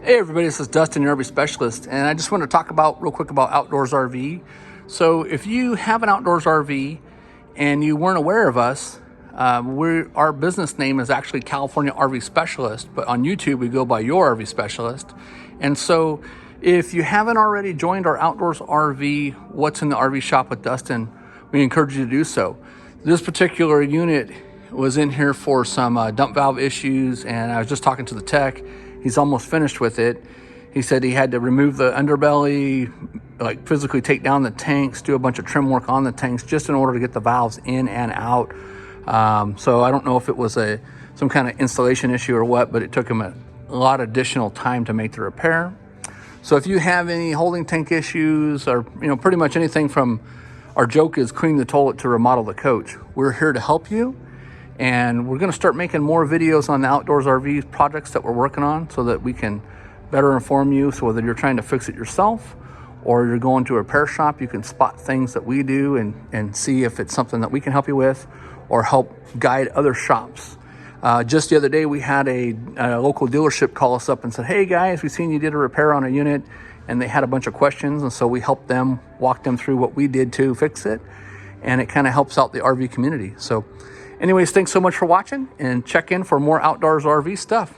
Hey everybody, this is Dustin, your RV specialist, and I just want to talk real quick about Outdoors RV. So if you have an Outdoors RV and you weren't aware of us, our business name is actually California RV Specialist, but on YouTube we go by Your RV Specialist. And so if you haven't already joined our Outdoors RV, What's in the RV Shop with Dustin, we encourage you to do so. This particular unit was in here for some dump valve issues, and I was just talking to the tech. He's almost finished with it. He said he had to remove the underbelly, like physically take down the tanks, do a bunch of trim work on the tanks just in order to get the valves in and out. So I don't know if it was some kind of installation issue or what, but it took him a lot of additional time to make the repair. So if you have any holding tank issues or pretty much anything from our joke is clean the toilet to remodel the coach, we're here to help you. And we're going to start making more videos on the Outdoors RV projects that we're working on so that we can better inform you. So whether you're trying to fix it yourself or you're going to a repair shop, you can spot things that we do and see if it's something that we can help you with or help guide other shops. Just the other day, we had a local dealership call us up and said, hey guys, we've seen you did a repair on a unit, and they had a bunch of questions. And so we helped them, walk them through what we did to fix it. And it kind of helps out the RV community. So anyways, thanks so much for watching, and check in for more Outdoors RV stuff.